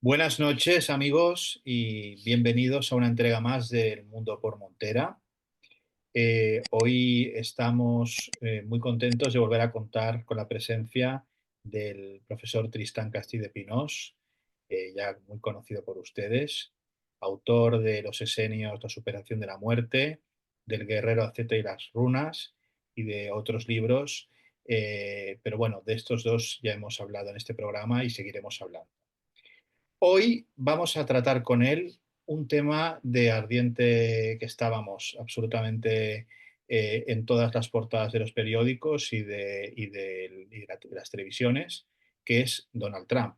Buenas noches, amigos, y bienvenidos a una entrega más del Mundo por Montera. Hoy estamos muy contentos de volver a contar con la presencia del profesor Tristán Castí de Pinós, ya muy conocido por ustedes, autor de Los Esenios, la superación de la muerte, del Guerrero Aceta y las runas y de otros libros. Pero bueno, de estos dos ya hemos hablado en este programa y seguiremos hablando. Hoy vamos a tratar con él un tema de ardiente que estábamos absolutamente en todas las portadas de los periódicos y de las televisiones, que es Donald Trump.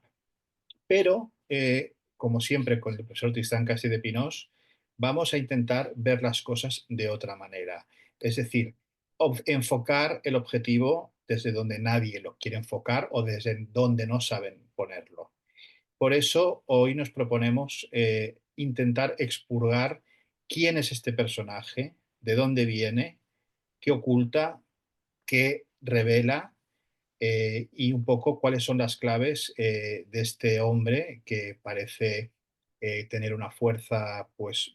Pero, como siempre con el profesor Tristán Casti de Pinós, vamos a intentar ver las cosas de otra manera. Es decir, enfocar el objetivo desde donde nadie lo quiere enfocar o desde donde no saben ponerlo. Por eso hoy nos proponemos intentar expurgar quién es este personaje, de dónde viene, qué oculta, qué revela y un poco cuáles son las claves de este hombre que parece tener una fuerza pues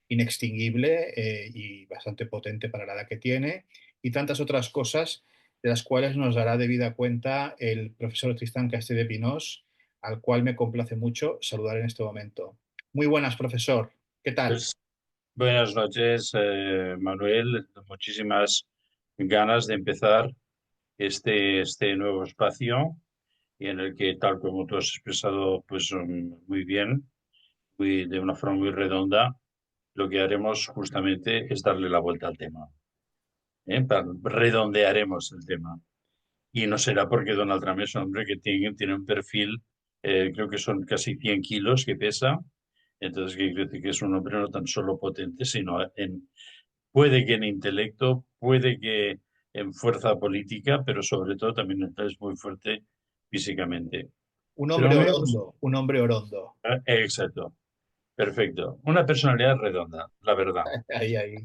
inextinguible y bastante potente para la edad que tiene y tantas otras cosas de las cuales nos dará debida cuenta el profesor Tristán Castell de Pinós, al cual me complace mucho saludar en este momento. Muy buenas, profesor. ¿Qué tal? Pues buenas noches, Manuel. Muchísimas ganas de empezar este nuevo espacio y en el que, tal como tú has expresado, pues muy bien, de una forma muy redonda, lo que haremos justamente es darle la vuelta al tema. Redondearemos el tema. Y no será porque Donald Trump es un hombre que tiene un perfil, creo que son casi 100 kilos que pesa. Entonces, que quiere decir que es un hombre no tan solo potente, sino puede que en intelecto, puede que en fuerza política, pero sobre todo también es muy fuerte físicamente. Un Pero a hombre mí me gusta. orondo, un hombre orondo. Exacto, perfecto. Una personalidad redonda, la verdad. Ahí, ahí.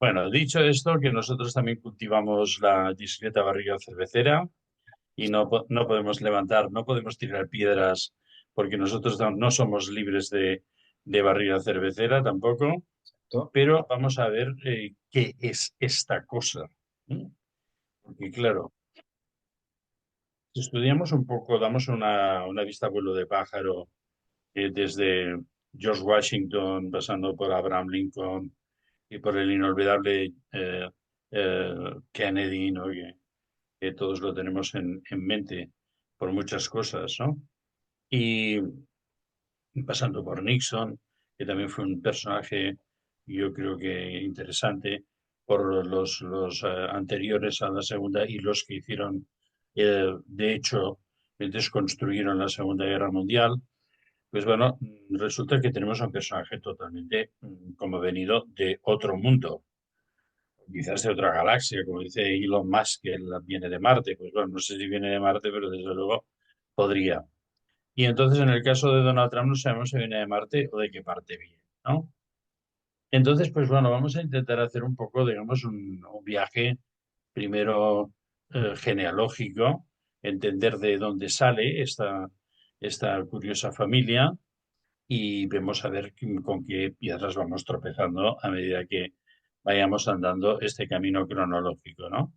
Bueno, dicho esto, que nosotros también cultivamos la discreta barriga cervecera y no podemos levantar, no podemos tirar piedras porque nosotros no somos libres de barriga cervecera tampoco. ¿No? Pero vamos a ver qué es esta cosa. ¿Mm? Porque claro, si estudiamos un poco, damos una vista a vuelo de pájaro desde George Washington, pasando por Abraham Lincoln y por el inolvidable Kennedy, ¿no? Que todos lo tenemos en mente por muchas cosas, ¿no? Y pasando por Nixon, que también fue un personaje, yo creo que interesante, por los anteriores a la Segunda y los que hicieron, de hecho, desconstruyeron la Segunda Guerra Mundial. Pues bueno, resulta que tenemos a un personaje totalmente como venido de otro mundo, quizás de otra galaxia, como dice Elon Musk, que él viene de Marte. Pues bueno, no sé si viene de Marte, pero desde luego podría. Y entonces, en el caso de Donald Trump, no sabemos si viene de Marte o de qué parte viene, ¿no? Entonces, pues bueno, vamos a intentar hacer un poco, digamos, un viaje primero genealógico, entender de dónde sale esta curiosa familia y vemos a ver con qué piedras vamos tropezando a medida que vayamos andando este camino cronológico, ¿no?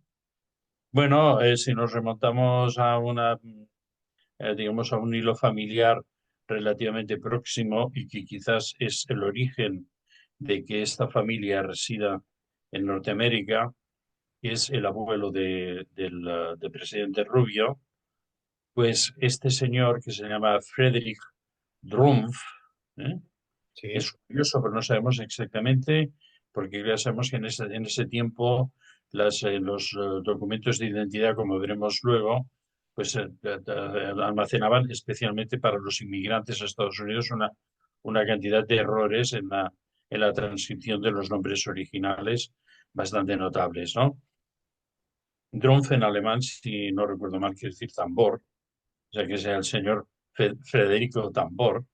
Bueno, si nos remontamos a digamos, a un hilo familiar relativamente próximo y que quizás es el origen de que esta familia resida en Norteamérica, que es el abuelo del presidente Rubio, pues este señor que se llama Frederick Drumpf, ¿eh? Sí. Es curioso, pero no sabemos exactamente, porque ya sabemos que en ese tiempo los documentos de identidad, como veremos luego, pues almacenaban especialmente para los inmigrantes a Estados Unidos una cantidad de errores en la transcripción de los nombres originales bastante notables, ¿no? Drumpf en alemán, si no recuerdo mal, quiere decir tambor, o sea que sea el señor Federico Tambor,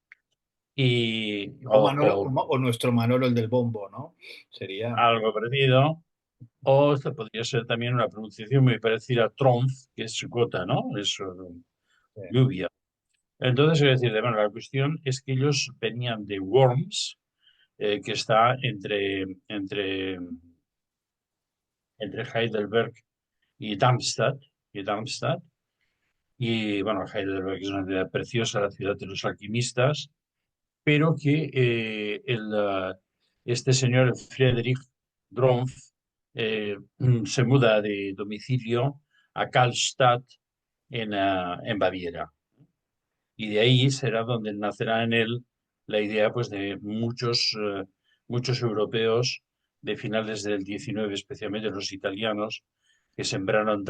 y, O, o, Manolo, o o nuestro Manolo, el del bombo, ¿no? Sería. algo parecido. O esto podría ser también una pronunciación muy parecida a Tromf, que es gota, ¿no? Es Sí. lluvia. Entonces, es decir, bueno, la cuestión es que ellos venían de Worms, que está entre Heidelberg y Darmstadt, y Darmstadt. Y bueno, Heidelberg es una ciudad preciosa, la ciudad de los alquimistas, pero que este señor, el Friedrich Drumpf, se muda de domicilio a Karlstadt en Baviera. Y de ahí será donde nacerá en él la idea pues, de muchos europeos de finales del 19, especialmente los italianos, que sembraron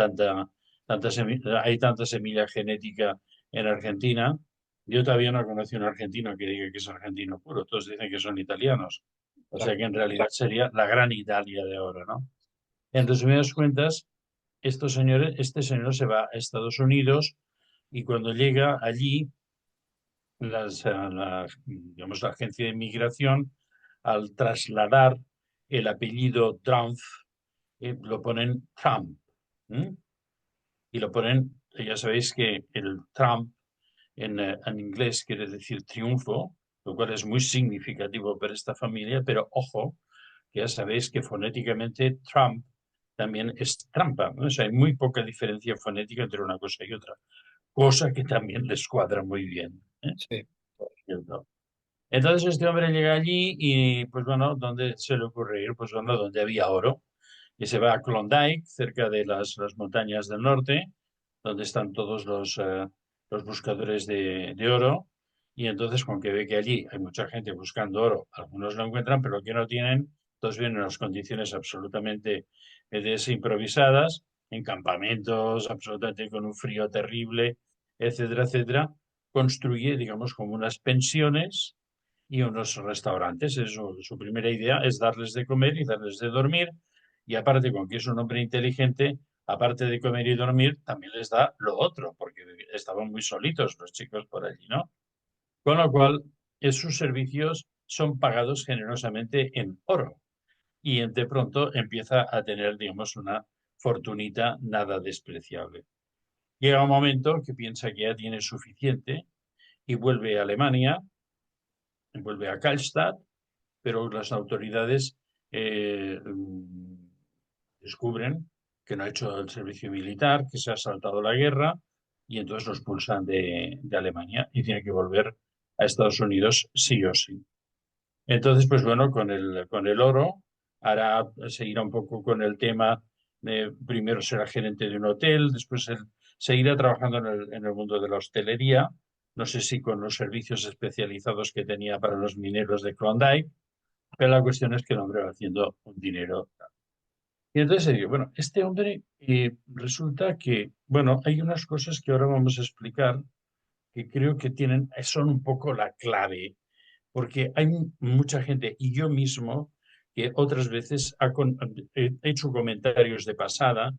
hay tanta semilla genética en Argentina. Yo todavía no conocí un argentino que diga que es argentino puro, todos dicen que son italianos. O sea que en realidad sería la gran Italia de ahora, ¿no? En resumidas cuentas, este señor se va a Estados Unidos y cuando llega allí, digamos, la agencia de inmigración, al trasladar el apellido Trump, lo ponen Trump. ¿M? Y lo ponen, ya sabéis que el Trump en inglés quiere decir triunfo, lo cual es muy significativo para esta familia, pero ojo, que ya sabéis que fonéticamente Trump también es trampa, ¿no? O sea, hay muy poca diferencia fonética entre una cosa y otra, cosa que también les cuadra muy bien. ¿Eh? Sí, Por cierto. Entonces este hombre llega allí y, pues bueno, ¿dónde se le ocurre ir? Pues bueno, donde había oro. Y se va a Klondike, cerca de las montañas del norte, donde están todos los buscadores de oro. Y entonces, con que ve que allí hay mucha gente buscando oro, algunos lo encuentran, pero que no tienen, entonces vienen en las condiciones absolutamente desimprovisadas, en campamentos, absolutamente con un frío terrible, etcétera, etcétera. Construye, digamos, como unas pensiones y unos restaurantes. Su primera idea es darles de comer y darles de dormir. Y aparte, con que es un hombre inteligente, aparte de comer y dormir, también les da lo otro, porque estaban muy solitos los chicos por allí, ¿no? Con lo cual, sus servicios son pagados generosamente en oro. Y de pronto empieza a tener, digamos, una fortunita nada despreciable. Llega un momento que piensa que ya tiene suficiente y vuelve a Alemania, vuelve a Karlstadt, pero las autoridades descubren que no ha hecho el servicio militar, que se ha saltado la guerra y entonces los expulsan de Alemania y tiene que volver a Estados Unidos sí o sí. Entonces, pues bueno, con el oro seguirá un poco con el tema de primero será gerente de un hotel, después él seguirá trabajando en el mundo de la hostelería, no sé si con los servicios especializados que tenía para los mineros de Klondike, pero la cuestión es que el hombre va haciendo un dinero. Y entonces digo, bueno, este hombre resulta que, bueno, hay unas cosas que ahora vamos a explicar que creo que son un poco la clave, porque hay mucha gente, y yo mismo, que otras veces he hecho comentarios de pasada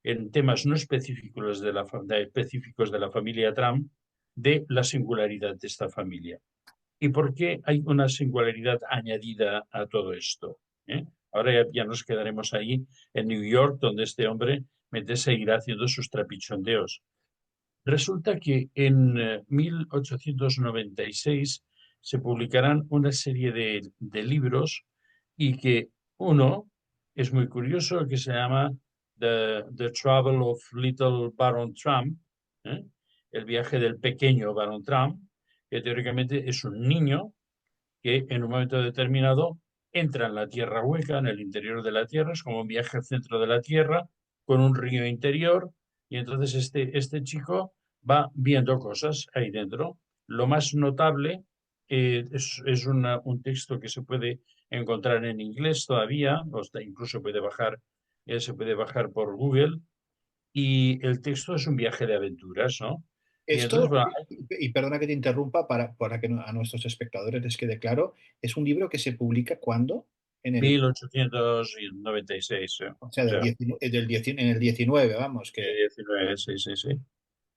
en temas no específicos específicos de la familia Trump, de la singularidad de esta familia. ¿Y por qué hay una singularidad añadida a todo esto? ¿Eh? Ahora ya nos quedaremos ahí en New York, donde este hombre seguirá haciendo sus trapichondeos. Resulta que en 1896 se publicarán una serie de libros y que uno es muy curioso, que se llama The Travel of Little Baron Trump, ¿eh? El viaje del pequeño Baron Trump, que teóricamente es un niño que en un momento determinado entra en la Tierra hueca, en el interior de la Tierra, es como un viaje al centro de la Tierra, con un río interior, y entonces este chico va viendo cosas ahí dentro. Lo más notable es un texto que se puede encontrar en inglés todavía, incluso se puede bajar por Google, y el texto es un viaje de aventuras, ¿no? Y entonces, esto, bueno, y perdona que te interrumpa para que a nuestros espectadores les quede claro, es un libro que se publica ¿cuándo? En el, 1896, o o sea, sea, en el 19, vamos, que... 19, sí, sí, sí.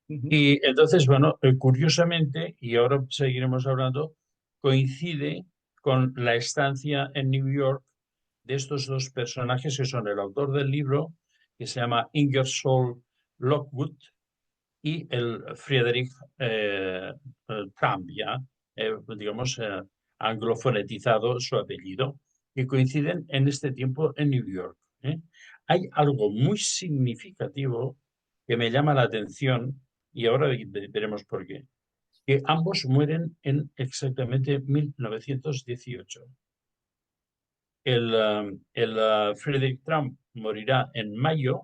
Ujú. Y entonces, bueno, curiosamente, y ahora seguiremos hablando, coincide con la estancia en New York de estos dos personajes que son el autor del libro, que se llama Ingersoll Lockwood, y el Friedrich Trump, ya, digamos, anglofonetizado su apellido, que coinciden en este tiempo en New York. ¿Eh? Hay algo muy significativo que me llama la atención y ahora veremos por qué, que ambos mueren en exactamente 1918. Friedrich Trump morirá en mayo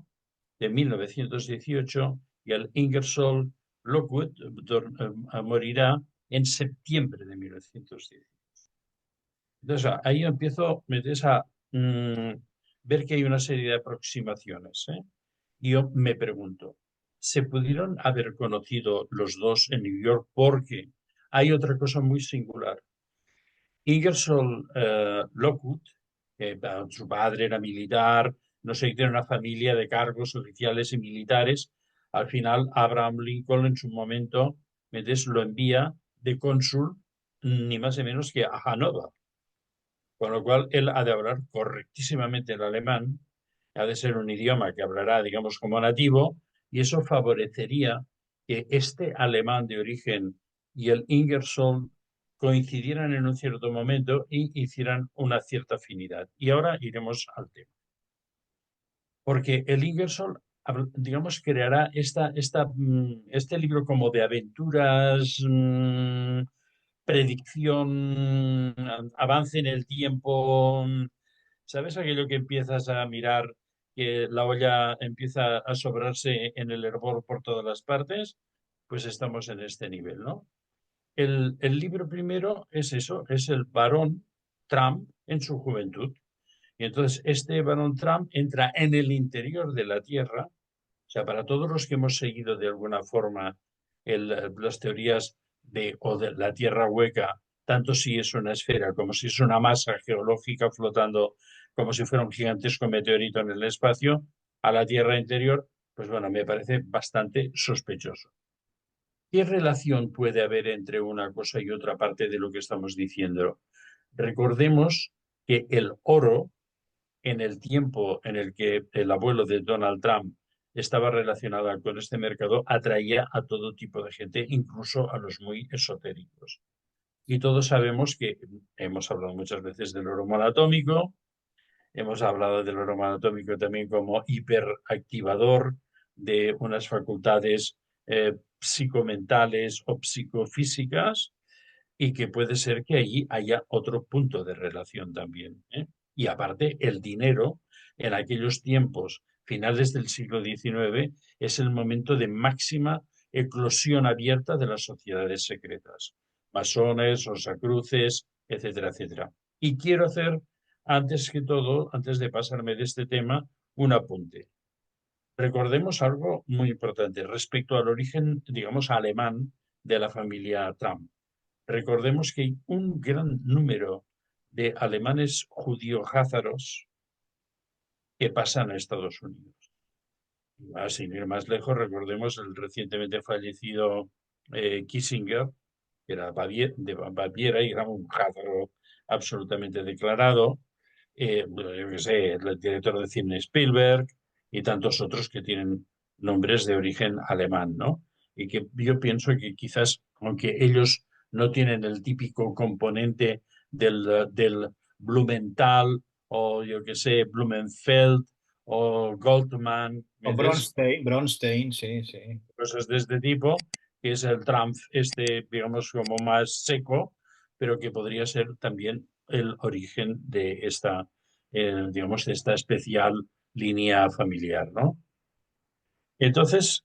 de 1918 y el Ingersoll Lockwood morirá en septiembre de 1918. Entonces, ahí empiezo a mm, ver que hay una serie de aproximaciones. ¿Eh? Y yo me pregunto, ¿se pudieron haber conocido los dos en New York? Porque hay otra cosa muy singular. Ingersoll Lockwood, su padre era militar, no sé, tiene una familia de cargos oficiales y militares. Al final, Abraham Lincoln en su momento, ¿ves? Lo envía de cónsul ni más ni menos que a Hannover, con lo cual él ha de hablar correctísimamente el alemán, ha de ser un idioma que hablará, digamos, como nativo, y eso favorecería que este alemán de origen y el Ingersoll coincidieran en un cierto momento y hicieran una cierta afinidad. Y ahora iremos al tema. Porque el Ingersoll, digamos, creará este libro como de aventuras, predicción, avance en el tiempo. ¿Sabes aquello que empiezas a mirar, que la olla empieza a sobrarse en el hervor por todas las partes? Pues estamos en este nivel, ¿no? El libro primero es eso, es el varón Trump en su juventud. Y entonces este varón Trump entra en el interior de la Tierra. O sea, para todos los que hemos seguido de alguna forma las teorías o de la Tierra hueca, tanto si es una esfera como si es una masa geológica flotando como si fuera un gigantesco meteorito en el espacio, a la Tierra interior, pues bueno, me parece bastante sospechoso. ¿Qué relación puede haber entre una cosa y otra parte de lo que estamos diciendo? Recordemos que el oro, en el tiempo en el que el abuelo de Donald Trump estaba relacionado con este mercado, atraía a todo tipo de gente, incluso a los muy esotéricos. Y todos sabemos que hemos hablado muchas veces del oro monoatómico, hemos hablado del oro monoatómico también como hiperactivador de unas facultades psicomentales o psicofísicas, y que puede ser que allí haya otro punto de relación también. ¿Eh? Y aparte, el dinero en aquellos tiempos, finales del siglo XIX, es el momento de máxima eclosión abierta de las sociedades secretas, masones, rosacruces, etcétera, etcétera. Y quiero hacer, antes que todo, antes de pasarme de este tema, un apunte. Recordemos algo muy importante respecto al origen, digamos, alemán de la familia Trump. Recordemos que hay un gran número de alemanes judío-házaros que pasan a Estados Unidos. Sin ir más lejos, recordemos el recientemente fallecido Kissinger, que era de Baviera y era un házaro absolutamente declarado. Bueno, yo qué sé, el director de cine Spielberg y tantos otros que tienen nombres de origen alemán, ¿no? Y que yo pienso que quizás, aunque ellos no tienen el típico componente del Blumenthal o yo qué sé, Blumenfeld o Goldman, O ¿me ves? Bronstein, Bronstein, sí, sí. Cosas de este tipo, que es el Trump, digamos, como más seco, pero que podría ser también el origen de digamos, de esta especial línea familiar, ¿no? Entonces,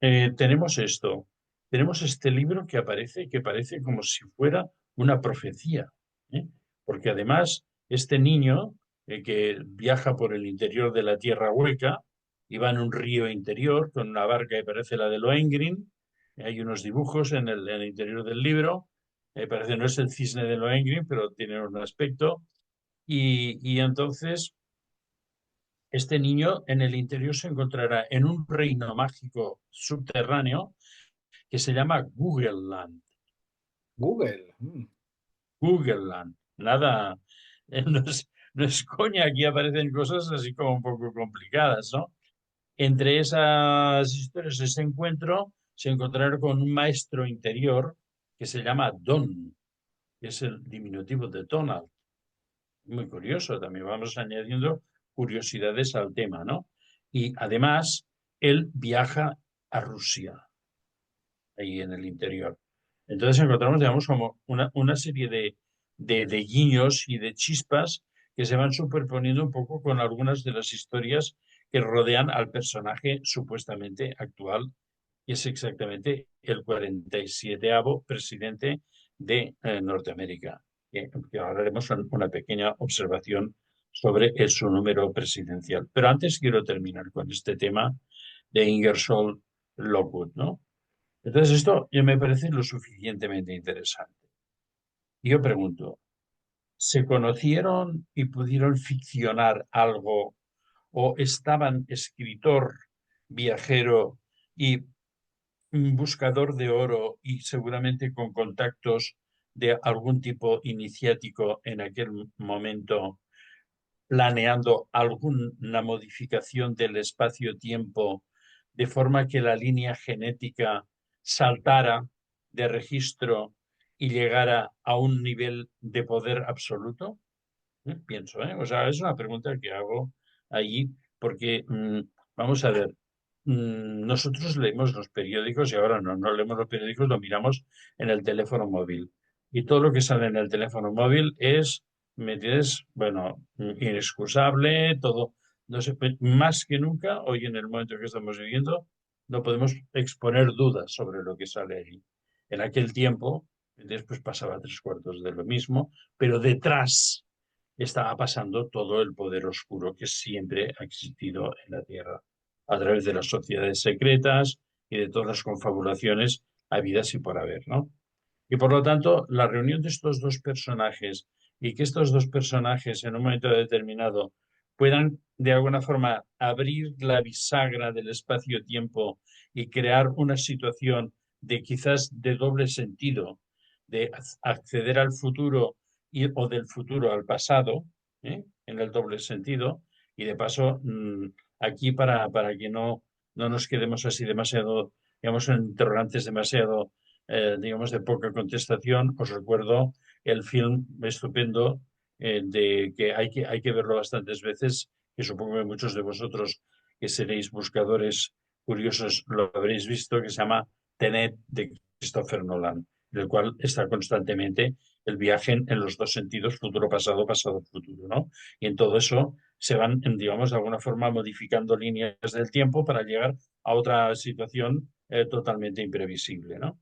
tenemos esto, tenemos este libro que aparece, que parece como si fuera una profecía, ¿eh? Porque además, este niño que viaja por el interior de la Tierra Hueca y va en un río interior con una barca que parece la de Lohengrin, hay unos dibujos en el interior del libro, parece no es el cisne de Lohengrin, pero tiene un aspecto, y entonces este niño en el interior se encontrará en un reino mágico subterráneo que se llama Google Land. Google. Google Land. Nada, no es coña, aquí aparecen cosas así como un poco complicadas, ¿no? Entre esas historias, ese encuentro, se encontraron con un maestro interior que se llama Don, que es el diminutivo de Donald. Muy curioso, también vamos añadiendo curiosidades al tema, ¿no? Y además, él viaja a Rusia, ahí en el interior. Entonces encontramos, digamos, como una serie de guiños y de chispas que se van superponiendo un poco con algunas de las historias que rodean al personaje supuestamente actual, que es exactamente el 47º presidente de Norteamérica. Que ahora haremos una pequeña observación sobre su número presidencial. Pero antes quiero terminar con este tema de Ingersoll Lockwood, ¿no? Entonces esto ya me parece lo suficientemente interesante. Yo pregunto, ¿se conocieron y pudieron ficcionar algo o estaban escritor, viajero y buscador de oro y seguramente con contactos de algún tipo iniciático en aquel momento, planeando alguna modificación del espacio-tiempo de forma que la línea genética saltara de registro y llegara a un nivel de poder absoluto? Pienso, ¿eh? O sea, es una pregunta que hago allí porque, vamos a ver, nosotros leemos los periódicos y ahora no leemos los periódicos, lo miramos en el teléfono móvil. Y todo lo que sale en el teléfono móvil es, ¿me entiendes? Bueno, inexcusable, todo. No sé, más que nunca, hoy en el momento que estamos viviendo, no podemos exponer dudas sobre lo que sale ahí. En aquel tiempo, después pasaba 3/4 de lo mismo, pero detrás estaba pasando todo el poder oscuro que siempre ha existido en la Tierra, a través de las sociedades secretas y de todas las confabulaciones habidas y por haber, ¿no? Y por lo tanto, la reunión de estos dos personajes y que estos dos personajes en un momento determinado puedan de alguna forma abrir la bisagra del espacio-tiempo y crear una situación de quizás de doble sentido, de acceder al futuro o del futuro al pasado, en el doble sentido, y de paso, aquí para que no nos quedemos así demasiado, digamos, en interrogantes demasiado digamos, de poca contestación, os recuerdo el film estupendo de que hay que verlo bastantes veces, que supongo que muchos de vosotros que seréis buscadores curiosos lo habréis visto, que se llama Tenet de Christopher Nolan, del cual está constantemente el viaje en los dos sentidos, futuro-pasado, pasado-futuro, ¿no? Y en todo eso se van, digamos, de alguna forma modificando líneas del tiempo para llegar a otra situación totalmente imprevisible, ¿no?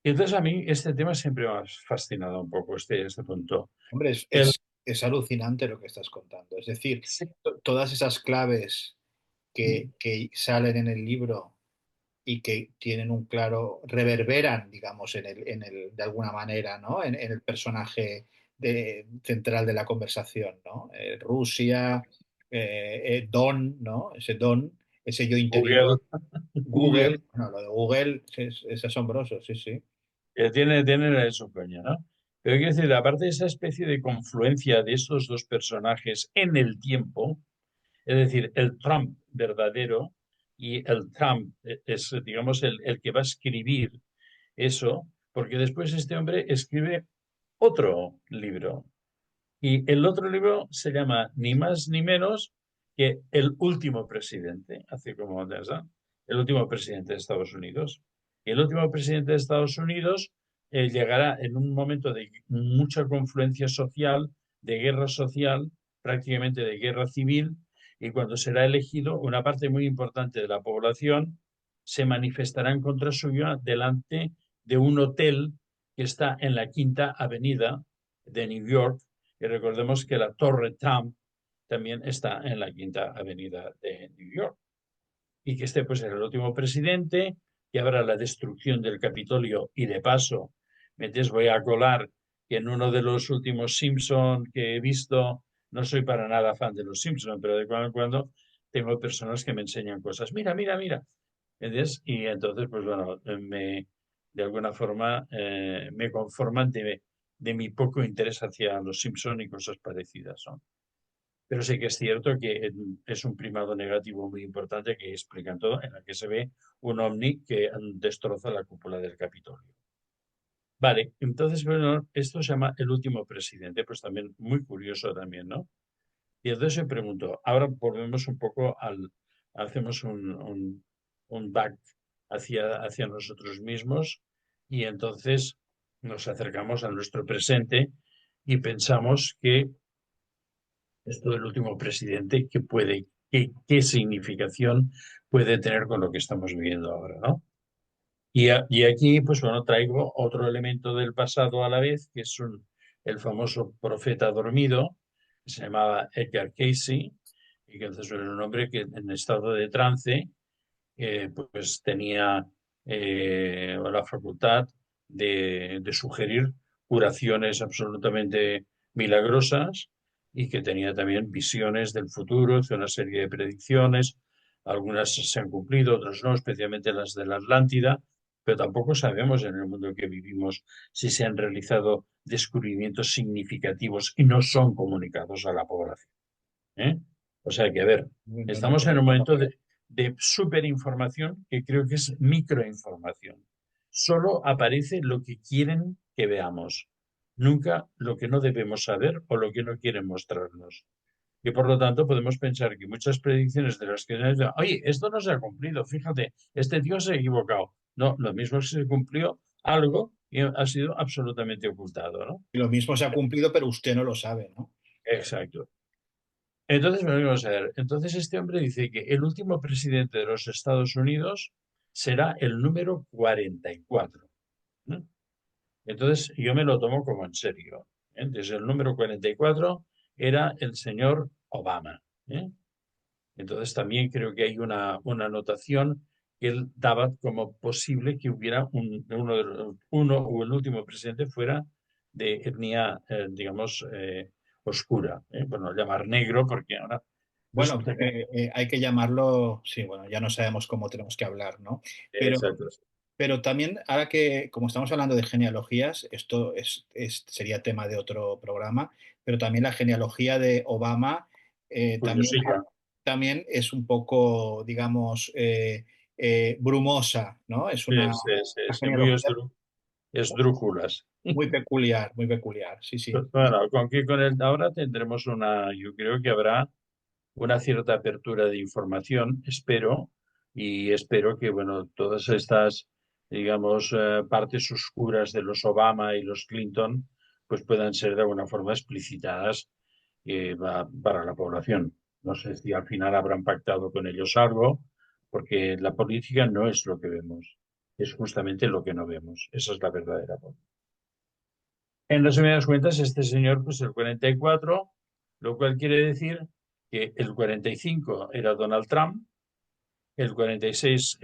Y entonces a mí este tema siempre me ha fascinado un poco, este punto. Hombre, El, es alucinante lo que estás contando. Es decir, sí, todas esas claves que salen en el libro y que tienen un claro, reverberan, digamos, de alguna manera, ¿no? En el personaje central de la conversación, ¿no? Rusia, Don, ¿no? Ese Don, ese yo interior, Google, Google, Google, bueno, lo de Google es asombroso, sí, sí. que tiene su coña, ¿no? Pero quiero decir, aparte de esa especie de confluencia de estos dos personajes en el tiempo, es decir, el Trump verdadero y el Trump es, digamos, el que va a escribir eso, porque después este hombre escribe otro libro. Y el otro libro se llama ni más ni menos que El último presidente, así como ¿verdad? El último presidente de Estados Unidos. Y el último presidente de Estados Unidos llegará en un momento de mucha confluencia social, de guerra social, prácticamente de guerra civil, y cuando será elegido, una parte muy importante de la población se manifestará en contra suya delante de un hotel que está en la Quinta Avenida de New York, y recordemos que la Torre Trump también está en la Quinta Avenida de New York. Y que este pues es el último presidente, que habrá la destrucción del Capitolio y de paso, me voy a colar que en uno de los últimos Simpson que he visto, no soy para nada fan de los Simpson, pero de cuando en cuando tengo personas que me enseñan cosas. Mira, mira, mira. ¿Entiendes? Y entonces, pues bueno, de alguna forma me conforman de mi poco interés hacia los Simpson y cosas parecidas, ¿no? Pero sí que es cierto que es un primado negativo muy importante que explican todo, en el que se ve un ovni que destroza la cúpula del Capitolio. Vale, entonces, bueno, esto se llama el último presidente, pues también muy curioso también, ¿no? Y entonces me pregunto, ahora volvemos un poco hacemos un back hacia nosotros mismos y entonces nos acercamos a nuestro presente y pensamos que esto del último presidente, qué significación puede tener con lo que estamos viviendo ahora, ¿no? Y aquí, pues bueno, traigo otro elemento del pasado a la vez, que es el famoso profeta dormido, que se llamaba Edgar Cayce, y que entonces era un hombre que en estado de trance, pues tenía la facultad de sugerir curaciones absolutamente milagrosas y que tenía también visiones del futuro, hizo una serie de predicciones, algunas se han cumplido, otras no, especialmente las de la Atlántida, pero tampoco sabemos en el mundo en que vivimos si se han realizado descubrimientos significativos y no son comunicados a la población. ¿Eh? O sea que, a ver, No, no, estamos en un momento de superinformación que creo que es microinformación. Solo aparece lo que quieren que veamos, nunca lo que no debemos saber o lo que no quieren mostrarnos. Y por lo tanto podemos pensar que muchas predicciones de las que se han hecho, oye, esto no se ha cumplido, fíjate, este tío se ha equivocado. No, lo mismo es que se cumplió algo y ha sido absolutamente ocultado, ¿no? y lo mismo se ha cumplido, pero usted no lo sabe, ¿no? Exacto. Entonces, bueno, vamos a ver. Entonces, este hombre dice que el último presidente de los Estados Unidos será el número 44. ¿No? Entonces, yo me lo tomo como en serio. ¿Eh? Entonces, el número 44 era el señor Obama. ¿Eh? Entonces, también creo que hay una anotación que él daba como posible que hubiera uno o el último presidente fuera de etnia, digamos, oscura. Bueno, llamar negro porque ahora Bueno, resulta que... hay que llamarlo, sí, bueno, ya no sabemos cómo tenemos que hablar, ¿no? Pero, Exacto. pero también, ahora que, como estamos hablando de genealogías, esto sería tema de otro programa, pero también la genealogía de Obama también, Curiosica. también es un poco, digamos, brumosa, ¿no? Es Sí, una, sí, sí, una sí, muy genealogía esdrújulas. muy peculiar, sí, sí. Bueno, con él ahora tendremos yo creo que habrá una cierta apertura de información, espero, y espero que, bueno, todas estas, digamos, partes oscuras de los Obama y los Clinton, pues puedan ser de alguna forma explicitadas para la población. No sé si al final habrán pactado con ellos algo, porque la política no es lo que vemos, es justamente lo que no vemos. Esa es la verdadera política. En resumidas cuentas, este señor, pues el 44, lo cual quiere decir que el 45 era Donald Trump, el 46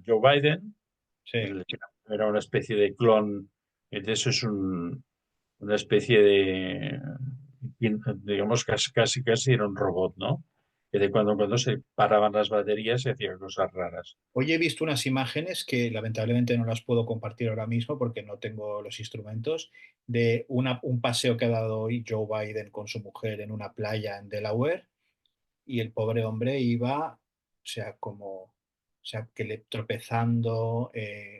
Joe Biden, Sí. que era una especie de clon, de eso es una especie de, digamos, casi era un robot, ¿no? Que de cuando en cuando se paraban las baterías y hacía cosas raras. Hoy he visto unas imágenes que lamentablemente no las puedo compartir ahora mismo porque no tengo los instrumentos, de un paseo que ha dado hoy Joe Biden con su mujer en una playa en Delaware y el pobre hombre iba, o sea, o sea, que le tropezando,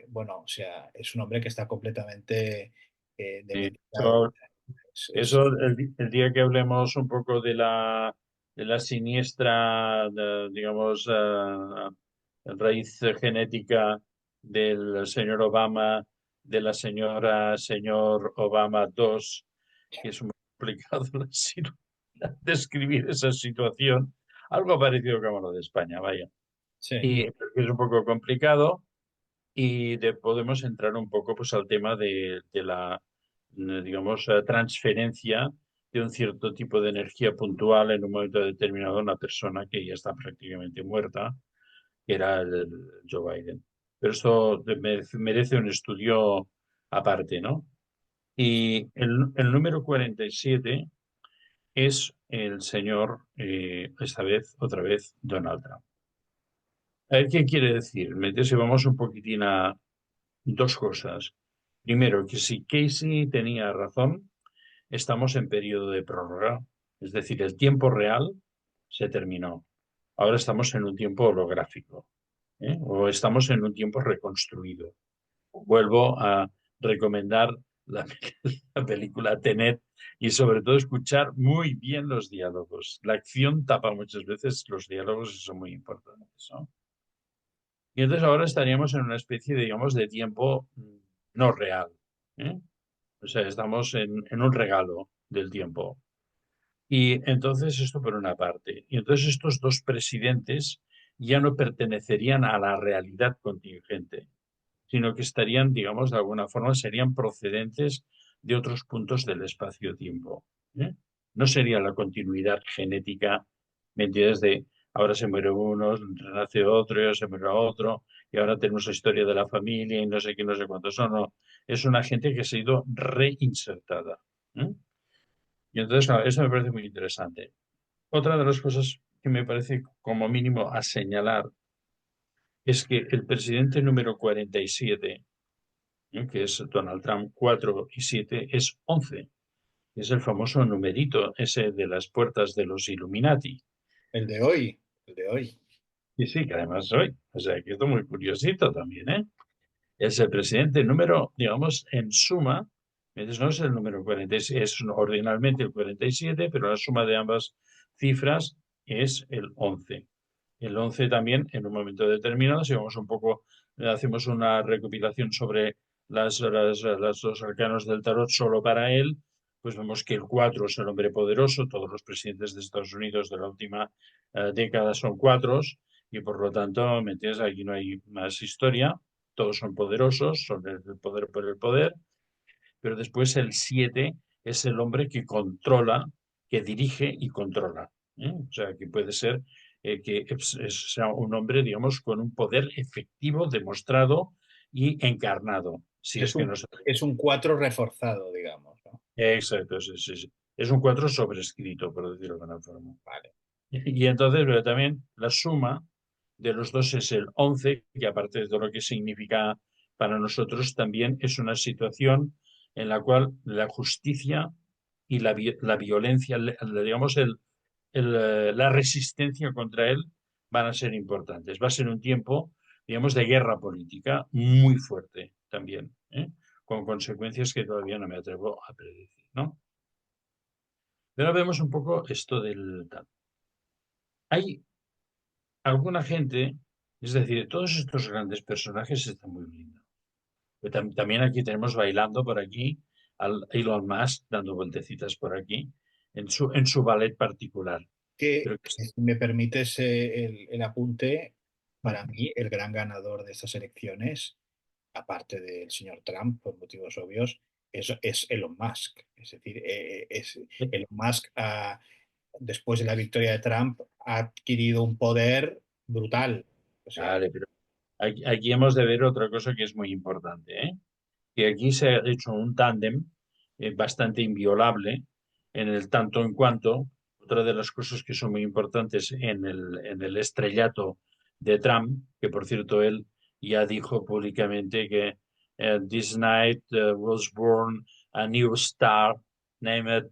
bueno, o sea, es un hombre que está completamente demeritado. Eso Eso, el día que hablemos un poco de la siniestra, digamos, raíz genética del señor Obama, de la señor Obama II, que es muy complicado describir esa situación, algo parecido como lo de España, vaya. Sí, Y es un poco complicado y podemos entrar un poco pues, al tema de la, digamos, transferencia de un cierto tipo de energía puntual en un momento determinado a una persona que ya está prácticamente muerta, que era el Joe Biden. Pero esto merece un estudio aparte, ¿no? Y el número 47 es el señor, esta vez, otra vez, Donald Trump. A ver, ¿qué quiere decir? Si vamos un poquitín a dos cosas. Primero, que si Casey tenía razón, estamos en periodo de prórroga. Es decir, el tiempo real se terminó. Ahora estamos en un tiempo holográfico, ¿eh? O estamos en un tiempo reconstruido. Vuelvo a recomendar la, la película Tenet y sobre todo escuchar muy bien los diálogos. La acción tapa muchas veces los diálogos y son muy importantes, ¿no? Y entonces ahora estaríamos en una especie, digamos, de tiempo no real, ¿eh? O sea, estamos en un regalo del tiempo. Y entonces esto por una parte. Y entonces estos dos presidentes ya no pertenecerían a la realidad contingente, sino que estarían, digamos, de alguna forma, serían procedentes de otros puntos del espacio-tiempo, ¿eh? No sería la continuidad genética, ¿me entiendes? De ahora se muere uno, renace otro, y ahora se muere otro, y ahora tenemos la historia de la familia y no sé qué, no sé cuántos son, no. Es una gente que se ha ido reinsertada, ¿eh? Y entonces, claro, eso me parece muy interesante. Otra de las cosas que me parece como mínimo a señalar es que el presidente número 47, que es Donald Trump 4 y 7, es 11. Es el famoso numerito ese de las puertas de los Illuminati. El de hoy, el de hoy. Y sí, que además soy. O sea, que esto es muy curiosito también, ¿eh? Es el presidente número, digamos, en suma, entonces no es el número 47, es ordinalmente el 47, pero la suma de ambas cifras es el 11. El 11 también, en un momento determinado, si vamos un poco, hacemos una recopilación sobre las dos arcanos del tarot solo para él, pues vemos que el 4 es el hombre poderoso, todos los presidentes de Estados Unidos de la última década son cuatros, y por lo tanto, ¿me entiendes? Aquí no hay más historia, todos son poderosos, son el poder por el poder, pero después el 7 es el hombre que controla, que dirige y controla, ¿eh? O sea, que puede ser que sea un hombre, digamos, con un poder efectivo, demostrado y encarnado, si es que no se... Es un 4 reforzado, digamos, ¿no? Exacto, sí, sí, sí. Es un 4 sobrescrito, por decirlo de alguna forma. Vale. Y entonces, pero también la suma de los dos es el 11, que aparte de todo lo que significa para nosotros, también es una situación en la cual la justicia y la violencia, digamos, la resistencia contra él van a ser importantes. Va a ser un tiempo, digamos, de guerra política muy fuerte también, ¿eh? Con consecuencias que todavía no me atrevo a predecir, ¿no? Pero vemos un poco esto del... Hay alguna gente, es decir, todos estos grandes personajes están muy lindos. Pero también aquí tenemos bailando por aquí al Elon Musk dando vueltecitas por aquí en su ballet particular. Que, Pero que si me permites el apunte, para mí el gran ganador de estas elecciones, aparte del señor Trump, por motivos obvios, es Elon Musk. Es decir, Elon Musk, después de la victoria de Trump, ha adquirido un poder brutal. O sea, vale, pero aquí hemos de ver otra cosa que es muy importante, ¿eh? Que aquí se ha hecho un tándem bastante inviolable en el tanto en cuanto, otra de las cosas que son muy importantes en el estrellato de Trump, que por cierto él ya dijo públicamente que this night was born a new star named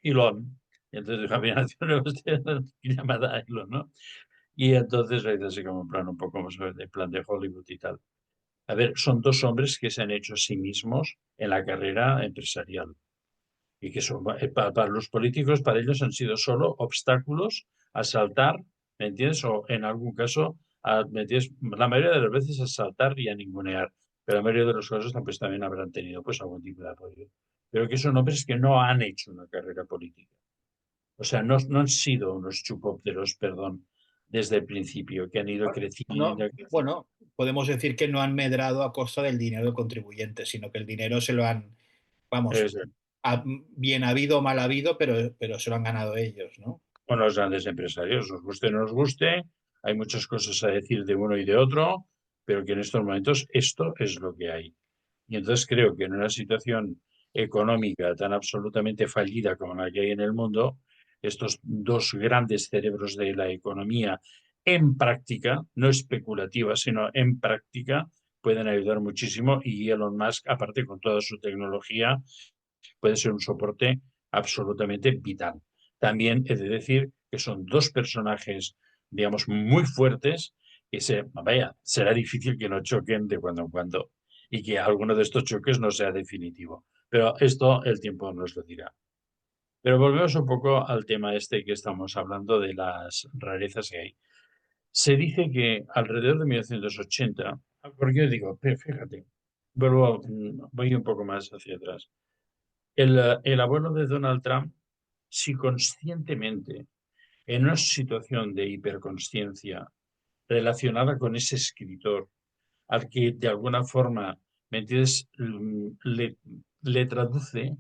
Elon. Y entonces dijo, había nacido una estrella llamada Elon, ¿no? Y entonces dice así como en plan un poco más de plan de Hollywood y tal. A ver, son dos hombres que se han hecho a sí mismos en la carrera empresarial y que son, para los políticos, para ellos han sido solo obstáculos a saltar, ¿me entiendes? O en algún caso, ¿me entiendes? La mayoría de las veces a saltar y a ningunear, pero la mayoría de los casos pues, también habrán tenido pues algún tipo de apoyo. Pero que son hombres que no han hecho una carrera política. O sea, no han sido unos chupópteros, perdón, desde el principio, que han ido no, creciendo. bueno, podemos decir que no han medrado a costa del dinero del contribuyente, sino que el dinero se lo han, vamos, Es, bien habido o mal habido, pero se lo han ganado ellos, ¿no? con los grandes empresarios, nos guste o no nos guste, hay muchas cosas a decir de uno y de otro, pero que en estos momentos esto es lo que hay. Y entonces creo que en una situación económica tan absolutamente fallida como la que hay en el mundo, estos dos grandes cerebros de la economía en práctica, no especulativa, sino en práctica, pueden ayudar muchísimo y Elon Musk, aparte con toda su tecnología, puede ser un soporte absolutamente vital. también he de decir que son dos personajes, digamos, muy fuertes, que vaya, será difícil que no choquen de cuando en cuando y que alguno de estos choques no sea definitivo. Pero esto el tiempo nos lo dirá. Pero volvemos un poco al tema este que estamos hablando de las rarezas que hay. Se dice que alrededor de 1980, porque yo digo, fíjate, voy un poco más hacia atrás. El abuelo de Donald Trump, si conscientemente, en una situación de hiperconsciencia relacionada con ese escritor, al que de alguna forma, ¿me entiendes?, le traduce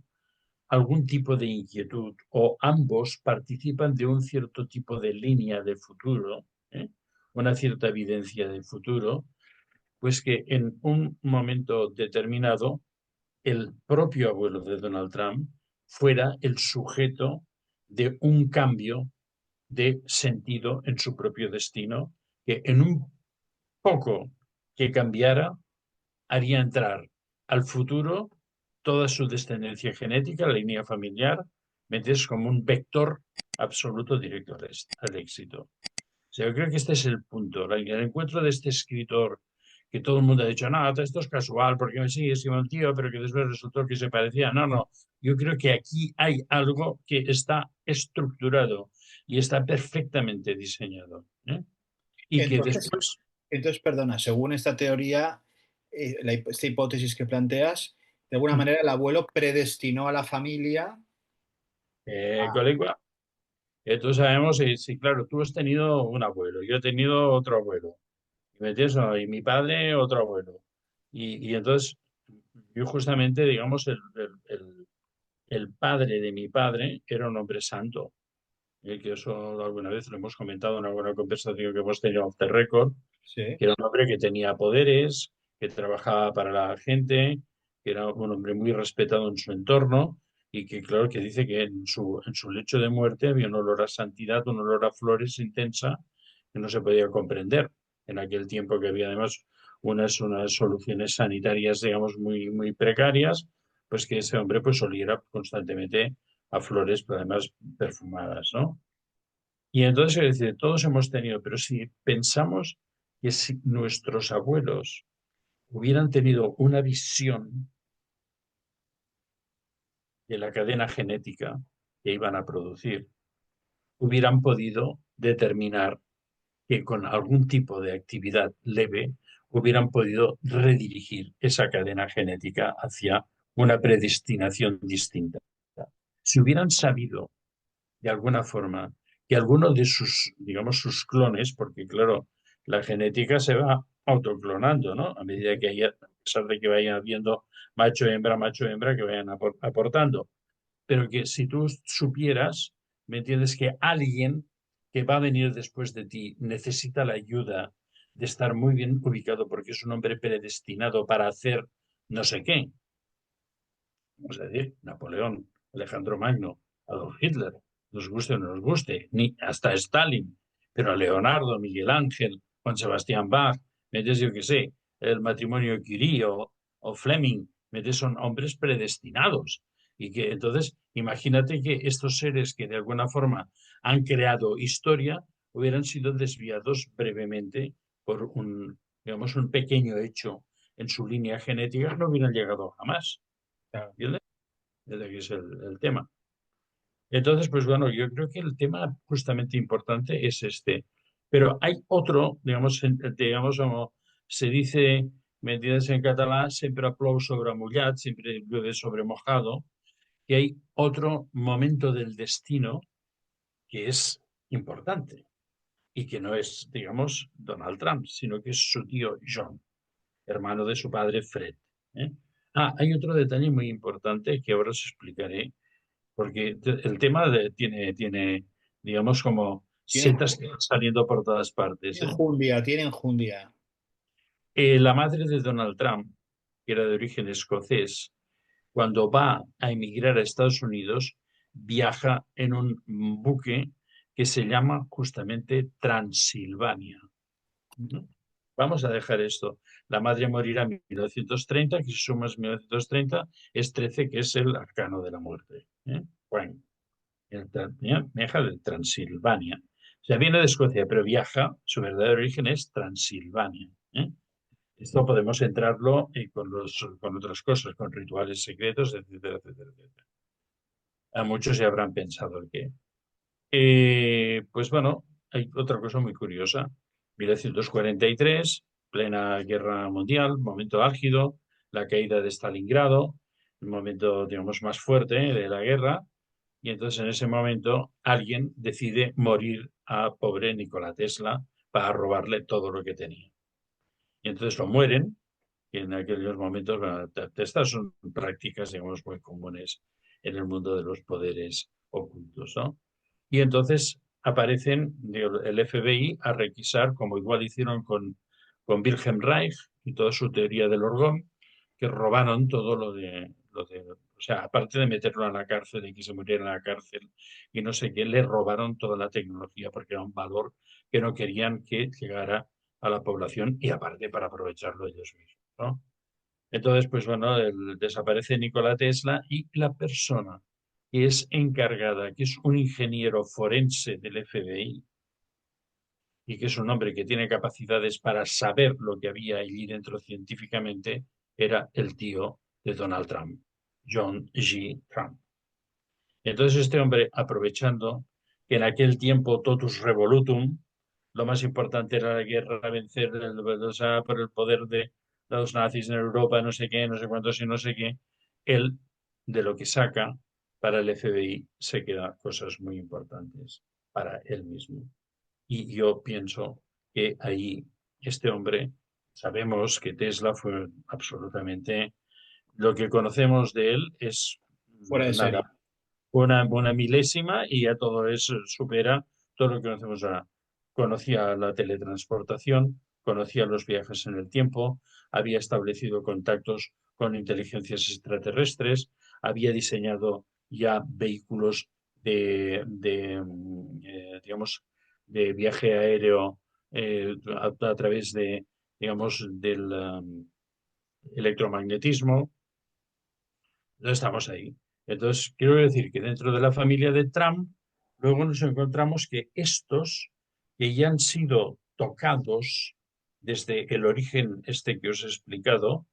algún tipo de inquietud o ambos participan de un cierto tipo de línea de futuro, ¿eh? Una cierta evidencia de futuro, pues que en un momento determinado el propio abuelo de Donald Trump fuera el sujeto de un cambio de sentido en su propio destino, que en un poco que cambiara haría entrar al futuro toda su descendencia genética, la línea familiar, metes como un vector absoluto directo al éxito. O sea, yo creo que este es el punto, el encuentro de este escritor que todo el mundo ha dicho, no, esto es casual, porque me sigue siendo un tío, pero que después resultó que se parecía. No, no, yo creo que aquí hay algo que está estructurado y está perfectamente diseñado, ¿eh? Y que Entonces, después, perdona, según esta teoría, esta hipótesis que planteas, de alguna manera el abuelo predestinó a la familia a... colegua, entonces sabemos, si claro, tú has tenido un abuelo, yo he tenido otro abuelo, y, ¿me entiendes? No, y mi padre otro abuelo. Y entonces, yo justamente, digamos, el padre de mi padre era un hombre santo, que eso alguna vez lo hemos comentado en alguna conversación que hemos tenido off the record, Sí. que era un hombre que tenía poderes, que trabajaba para la gente, que era un hombre muy respetado en su entorno y que claro que dice que en su lecho de muerte había un olor a santidad, un olor a flores intensa que no se podía comprender en aquel tiempo, que había además unas soluciones sanitarias, digamos, muy, muy precarias, pues que ese hombre pues oliera constantemente a flores, pero además perfumadas, ¿no? Y entonces, es decir, todos hemos tenido, pero si pensamos que si nuestros abuelos hubieran tenido una visión de la cadena genética que iban a producir, hubieran podido determinar que con algún tipo de actividad leve hubieran podido redirigir esa cadena genética hacia una predestinación distinta. Si hubieran sabido de alguna forma que alguno de sus, digamos, sus clones, porque claro, la genética se va autoclonando, ¿no? A medida que haya, a pesar de que vayan habiendo macho, hembra, que vayan aportando. Pero que si tú supieras, ¿me entiendes? Que alguien que va a venir después de ti necesita la ayuda de estar muy bien ubicado porque es un hombre predestinado para hacer no sé qué, vamos a decir, Napoleón, Alejandro Magno, Adolf Hitler, nos guste o no nos guste, ni hasta Stalin, pero Leonardo, Miguel Ángel, Juan Sebastián Bach, metes yo que sé, el matrimonio Curie o Fleming, metes son hombres predestinados. Y que entonces, imagínate que estos seres que de alguna forma han creado historia hubieran sido desviados brevemente por digamos, un pequeño hecho en su línea genética, no hubieran llegado jamás. Claro. ¿Entiendes? Desde aquí es el tema. Entonces, pues bueno, yo creo que el tema justamente importante es este. Pero hay otro, digamos, digamos como se dice, ¿me entiendes? En catalán, siempre plou sobre mullat, siempre llueve sobre mojado, que hay otro momento del destino que es importante y que no es, digamos, Donald Trump, sino que es su tío John, hermano de su padre Fred, ¿eh? Hay otro detalle muy importante que ahora os explicaré porque el tema tiene, digamos, como Tienen, setas que van saliendo por todas partes, tienen ¿eh? enjundia, tienen enjundia. La madre de Donald Trump, que era de origen escocés, cuando va a emigrar a Estados Unidos, viaja en un buque que se llama justamente Transilvania, ¿no? Vamos a dejar esto. La madre morirá en 1930, que si sumas 1930 es 13, que es el arcano de la muerte, ¿eh? Bueno, Viaja de Transilvania. O sea, viene de Escocia, pero viaja, su verdadero origen es Transilvania. ¿Eh? Esto podemos entrarlo con otras cosas, con rituales secretos, etcétera, etcétera, etcétera. A muchos ya habrán pensado el qué. Pues bueno, hay otra cosa muy curiosa. 1943, plena guerra mundial, momento álgido, la caída de Stalingrado, el momento, digamos, más fuerte de la guerra, y entonces en ese momento alguien decide morir a pobre Nikola Tesla para robarle todo lo que tenía. Y entonces lo mueren, y en aquellos momentos, bueno, estas son prácticas, digamos, muy comunes en el mundo de los poderes ocultos, ¿no? Y entonces aparecen digo, el FBI a requisar, como igual hicieron con Wilhelm Reich y toda su teoría del orgón, que robaron todo o sea, aparte de meterlo a la cárcel y que se muriera en la cárcel y no sé qué, le robaron toda la tecnología porque era un valor que no querían que llegara a la población y aparte para aprovecharlo ellos mismos, ¿no? Entonces, pues bueno, desaparece Nikola Tesla y la persona que es encargada, que es un ingeniero forense del FBI y que es un hombre que tiene capacidades para saber lo que había allí dentro científicamente, era el tío de Donald Trump, John G. Trump. Entonces este hombre, aprovechando que en aquel tiempo totus revolutum, lo más importante era la guerra, vencer o sea, por el poder de los nazis en Europa, no sé qué, no sé cuántos y no sé qué, él, de lo que saca para el FBI, se queda cosas muy importantes para él mismo. Y yo pienso que ahí este hombre, sabemos que Tesla fue absolutamente, lo que conocemos de él es Fuera de nada, serie. una milésima y ya todo eso supera todo lo que conocemos ahora. Conocía la teletransportación, conocía los viajes en el tiempo, había establecido contactos con inteligencias extraterrestres, había diseñado ya vehículos digamos, de viaje aéreo a través de, digamos, del electromagnetismo. No estamos ahí. Entonces, quiero decir que dentro de la familia de Trump, luego nos encontramos que estos que ya han sido tocados desde el origen este que os he explicado,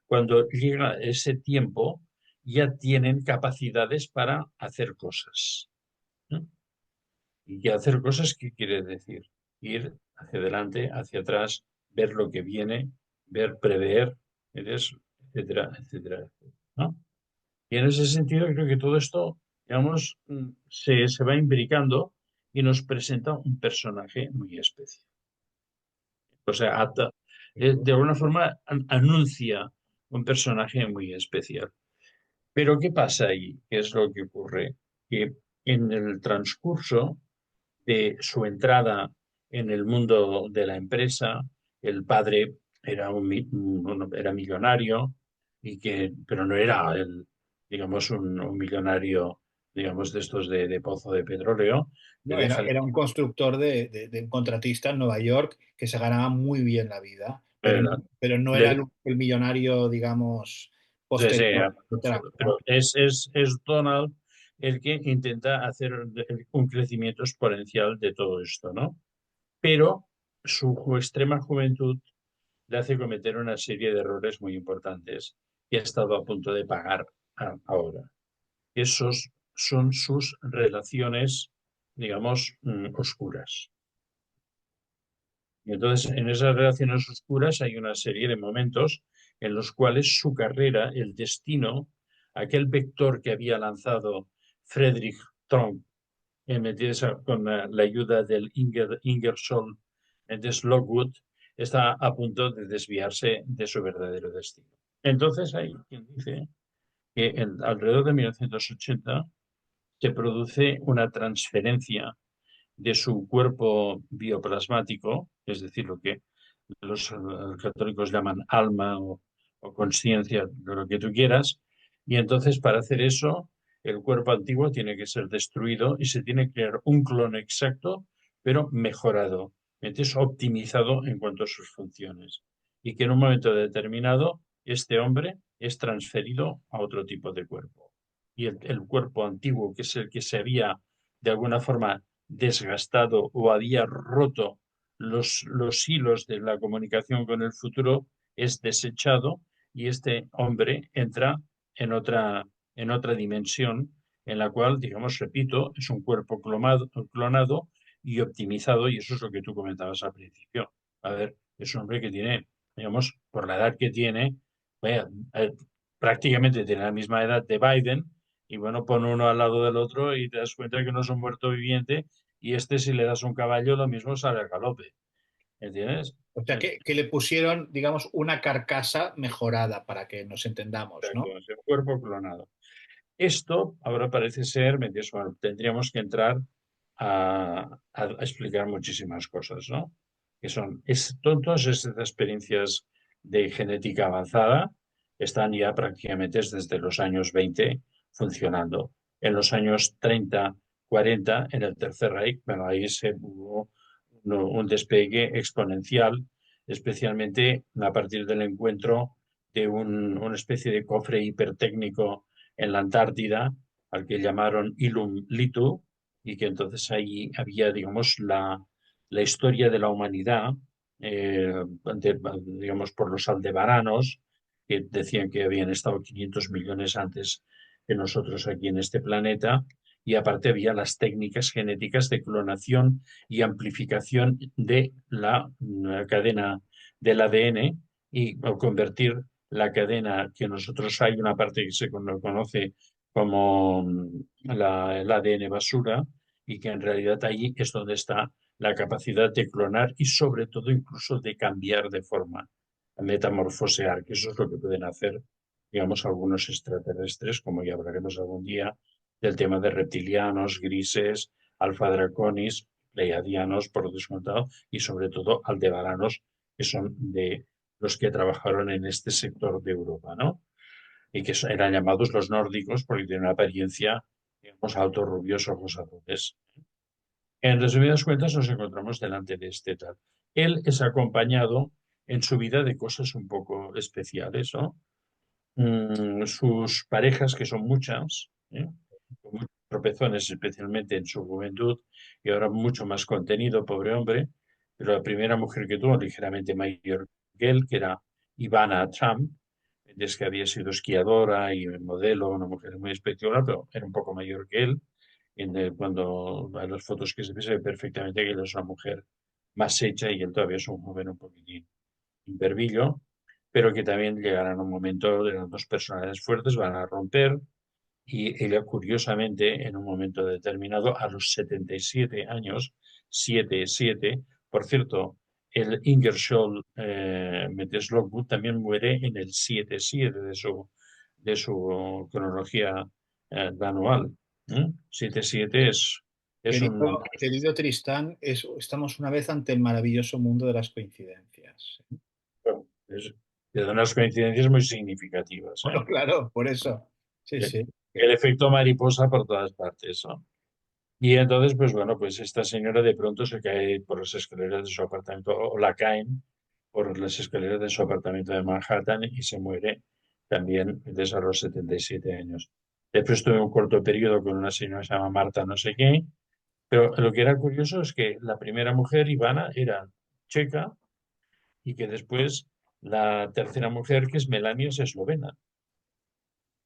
cuando llega ese tiempo, ya tienen capacidades para hacer cosas. ¿No? Y hacer cosas, ¿qué quiere decir? Ir hacia adelante, hacia atrás, ver lo que viene, ver, prever, etcétera, etcétera, ¿no? Y en ese sentido creo que todo esto, digamos, se va imbricando y nos presenta un personaje muy especial. O sea, de alguna forma anuncia un personaje muy especial. Pero ¿qué pasa ahí? ¿Qué es lo que ocurre? Que en el transcurso de su entrada en el mundo de la empresa, el padre era era millonario pero no era digamos, un millonario, digamos, de estos de pozo de petróleo. Le No, deja era un constructor de un contratista en Nueva York que se ganaba muy bien la vida, pero no era le- el millonario, digamos, sí, sí, posterior de Trump, pero ¿no? es Donald el que intenta hacer un crecimiento exponencial de todo esto, ¿no? Pero su extrema juventud le hace cometer una serie de errores muy importantes que ha estado a punto de pagar ahora. Esos son sus relaciones, digamos, oscuras. Y entonces, en esas relaciones oscuras hay una serie de momentos en los cuales su carrera, el destino, aquel vector que había lanzado Friedrich Trump, con la ayuda del Ingersoll de Lockwood, está a punto de desviarse de su verdadero destino. Entonces hay quien dice que alrededor de 1980 se produce una transferencia de su cuerpo bioplasmático, es decir, lo que los católicos llaman alma o conciencia, de lo que tú quieras, y entonces para hacer eso el cuerpo antiguo tiene que ser destruido y se tiene que crear un clon exacto, pero mejorado, entonces optimizado en cuanto a sus funciones. Y que en un momento determinado este hombre es transferido a otro tipo de cuerpo. Y el cuerpo antiguo, que es el que se había de alguna forma desgastado o había roto los hilos de la comunicación con el futuro, es desechado y este hombre entra en otra dimensión en la cual, digamos, repito, es un cuerpo clonado y optimizado, y eso es lo que tú comentabas al principio. A ver, es un hombre que tiene, digamos, por la edad que tiene, vaya, prácticamente tiene la misma edad de Biden, y bueno, pon uno al lado del otro y te das cuenta que no es un muerto viviente, y este si le das un caballo lo mismo sale al galope, ¿entiendes? O sea, que le pusieron, digamos, una carcasa mejorada para que nos entendamos, ¿no? Exacto, es el cuerpo clonado. Esto ahora parece ser, me dices, bueno, tendríamos que entrar a explicar muchísimas cosas, ¿no? Que son, todas estas experiencias de genética avanzada están ya prácticamente desde los años 20 funcionando. En los años 30, 40, en el Tercer Reich, bueno, ahí se hubo un despegue exponencial, especialmente a partir del encuentro de una especie de cofre hipertécnico en la Antártida, al que llamaron Ilum Litu, y que entonces ahí había, digamos, la historia de la humanidad, eh, digamos, por los aldebaranos, que decían que habían estado 500 millones antes que nosotros aquí en este planeta, y aparte había las técnicas genéticas de clonación y amplificación de la cadena del ADN y al convertir la cadena que nosotros hay una parte que se conoce como el ADN basura y que en realidad ahí es donde está la capacidad de clonar y sobre todo incluso de cambiar de forma, metamorfosear, que eso es lo que pueden hacer, digamos, algunos extraterrestres, como ya hablaremos algún día, del tema de reptilianos, grises, alfa draconis, pleiadianos, por descontado, y sobre todo aldebaranos, que son de los que trabajaron en este sector de Europa, ¿no? Y que eran llamados los nórdicos porque tienen una apariencia, digamos, altos, rubios, ojos azules. En resumidas cuentas, nos encontramos delante de este tal. Él es acompañado en su vida de cosas un poco especiales, ¿no? Sus parejas, que son muchas, ¿eh? Con muchos tropezones, especialmente en su juventud, y ahora mucho más contenido, pobre hombre, pero la primera mujer que tuvo, ligeramente mayor que él, que era Ivana Trump, es que había sido esquiadora y modelo, una mujer muy espectacular, pero era un poco mayor que él. Cuando a las fotos que se ve perfectamente que ella es una mujer más hecha y él todavía es un joven un poquitín impervillo, pero que también llegarán a un momento de las dos personalidades fuertes, van a romper y ella curiosamente en un momento determinado a los 77 años, 7 por cierto, el Ingersoll Methes Lockwood también muere en el 7-7 de su cronología anual. 7-7 es un... Querido Tristán, estamos una vez ante el maravilloso mundo de las coincidencias. bueno, de unas coincidencias muy significativas, ¿eh? Bueno, claro, por eso. Sí, El sí. el efecto mariposa por todas partes, ¿no? Y entonces, pues bueno, pues esta señora de pronto se cae por las escaleras de su apartamento, o la caen por las escaleras de su apartamento de Manhattan y se muere también desde los 77 años. Después tuve un corto periodo con una señora que se llama Marta no sé qué, pero lo que era curioso es que la primera mujer, Ivana, era checa y que después la tercera mujer, que es Melania, es eslovena.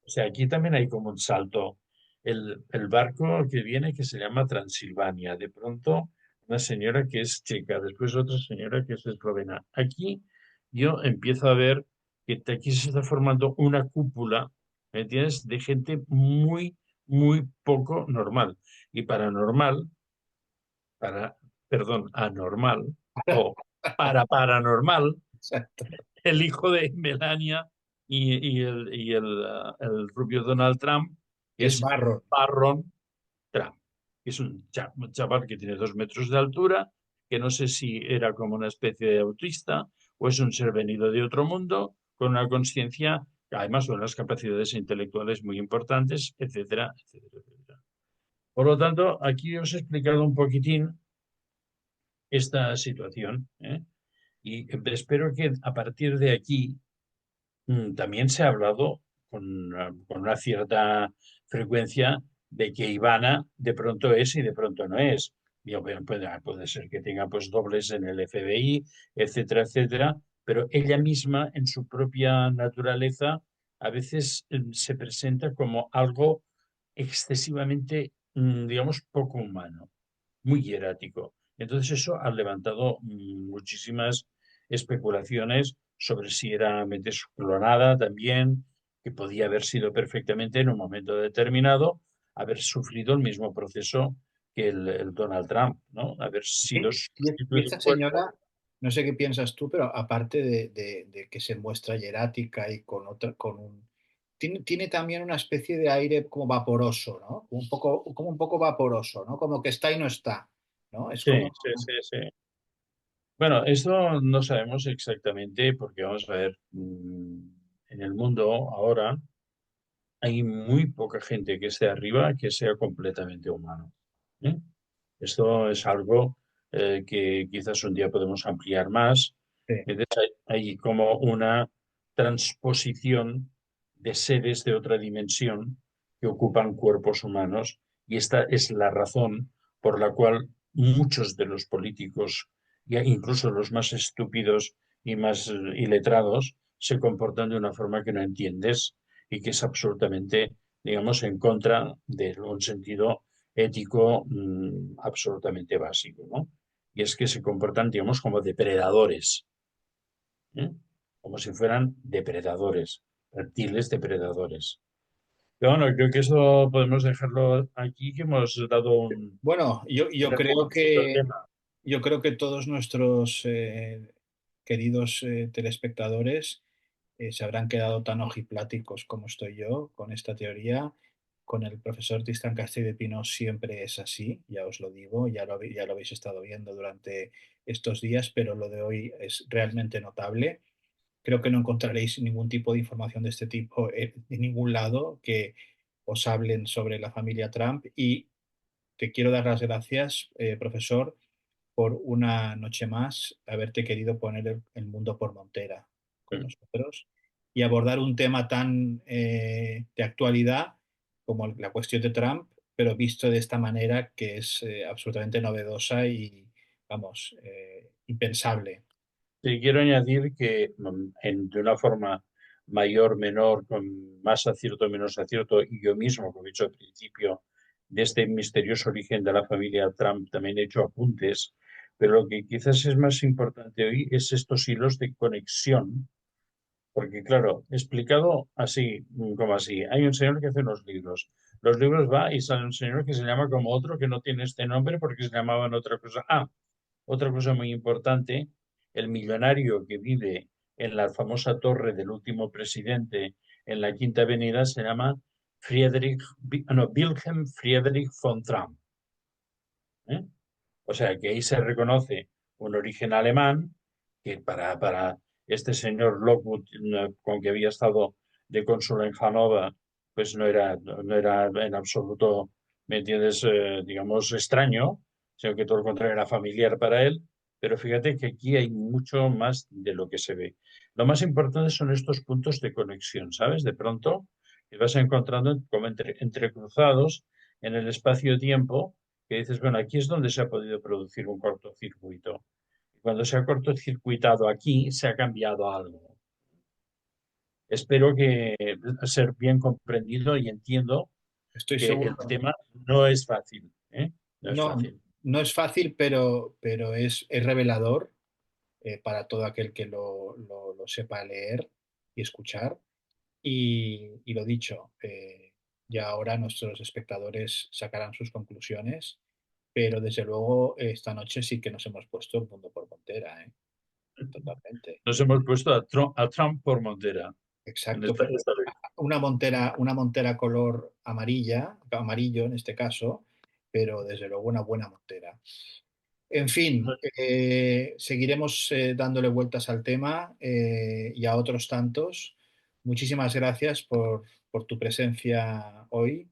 O sea, aquí también hay como un salto. El barco que viene que se llama Transilvania. De pronto, una señora que es checa, después otra señora que es eslovena. Aquí yo empiezo a ver que aquí se está formando una cúpula, ¿me entiendes? De gente muy, muy poco normal. Y paranormal, perdón, anormal o paranormal, Exacto. el hijo de Melania y el rubio Donald Trump Que es es marrón. Barron Trump. Es un chaval que tiene 2 metros de altura, que no sé si era como una especie de autista o es un ser venido de otro mundo, con una conciencia, además con unas capacidades intelectuales muy importantes, etcétera, etcétera, etcétera. Por lo tanto, aquí os he explicado un poquitín esta situación, ¿eh? Y espero que a partir de aquí también se ha hablado con una cierta frecuencia de que Ivana de pronto es y de pronto no es. Y puede ser que tenga pues dobles en el FBI, etcétera, etcétera, pero ella misma en su propia naturaleza a veces se presenta como algo excesivamente, digamos, poco humano, muy hierático. Entonces eso ha levantado muchísimas especulaciones sobre si era mente clonada también, que podía haber sido perfectamente en un momento determinado, haber sufrido el mismo proceso que el Donald Trump, ¿no? Haber sido Y sustituido esta su cuerpo. señora, no sé qué piensas tú, pero aparte de que se muestra hierática y con otra, con un tiene también una especie de aire como vaporoso, ¿no? Como un poco vaporoso, ¿no? Como que está y no está, ¿no? Es Sí, como, sí, sí, sí. Bueno, esto no sabemos exactamente porque vamos a ver, en el mundo ahora hay muy poca gente que esté arriba que sea completamente humano. ¿Eh? Esto es algo que quizás un día podemos ampliar más. sí. Entonces, hay como una transposición de seres de otra dimensión que ocupan cuerpos humanos y esta es la razón por la cual muchos de los políticos, e incluso los más estúpidos y más iletrados, se comportan de una forma que no entiendes y que es absolutamente, digamos, en contra de un sentido ético absolutamente básico, ¿no? Y es que se comportan, digamos, como depredadores, ¿eh? Como si fueran depredadores, reptiles depredadores. Pero bueno, creo que eso podemos dejarlo aquí, que hemos dado Bueno, un empujoncito al tema. yo creo que todos nuestros queridos telespectadores se habrán quedado tan ojipláticos como estoy yo con esta teoría. Con el profesor Tristán Castell de Pino siempre es así, ya os lo digo, ya lo habéis estado viendo durante estos días, pero lo de hoy es realmente notable. Creo que no encontraréis ningún tipo de información de este tipo en ningún lado que os hablen sobre la familia Trump y te quiero dar las gracias, profesor, por una noche más haberte querido poner el mundo por montera con Mm. nosotros y abordar un tema tan de actualidad como la cuestión de Trump, pero visto de esta manera que es absolutamente novedosa y, vamos, impensable. Sí, quiero añadir que de una forma mayor, menor, con más acierto, menos acierto, y yo mismo, como he dicho al principio, de este misterioso origen de la familia Trump también he hecho apuntes, pero lo que quizás es más importante hoy es estos hilos de conexión, porque claro, explicado así, como así, hay un señor que hace unos libros. Los libros va y sale un señor que se llama como otro que no tiene este nombre porque se llamaban otra cosa. Ah, otra cosa muy importante, el millonario que vive en la famosa torre del último presidente en la Quinta Avenida se llama Wilhelm Friedrich von Trump. ¿Eh? O sea que ahí se reconoce un origen alemán que para este señor Lockwood, con que había estado de cónsul en Hannover, pues no era en absoluto, ¿me entiendes? Digamos, extraño, sino que todo lo contrario era familiar para él. Pero fíjate que aquí hay mucho más de lo que se ve. Lo más importante son estos puntos de conexión, ¿sabes? De pronto te vas encontrando como entrecruzados en el espacio-tiempo que dices, bueno, aquí es donde se ha podido producir un cortocircuito. Cuando se ha cortocircuitado aquí, se ha cambiado algo. Espero que ser bien comprendido y entiendo Estoy que el seguro. tema no es fácil, ¿eh? No es No, fácil. no es fácil, pero es revelador para todo aquel que lo sepa leer y escuchar. Y lo dicho, ya ahora nuestros espectadores sacarán sus conclusiones, pero desde luego esta noche sí que nos hemos puesto el mundo por montera, ¿eh? Totalmente. Nos hemos puesto a Trump por montera en Exacto. Pues, esta vez. una montera color amarilla, amarillo en este caso, pero desde luego una buena montera. En fin, seguiremos dándole vueltas al tema y a otros tantos. Muchísimas gracias por tu presencia hoy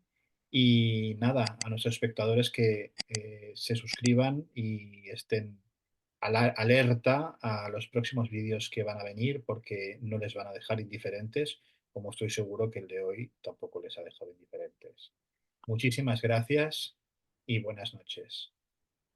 y nada, a nuestros espectadores que se suscriban y estén alerta a los próximos vídeos que van a venir porque no les van a dejar indiferentes, como estoy seguro que el de hoy tampoco les ha dejado indiferentes. Muchísimas gracias y buenas noches.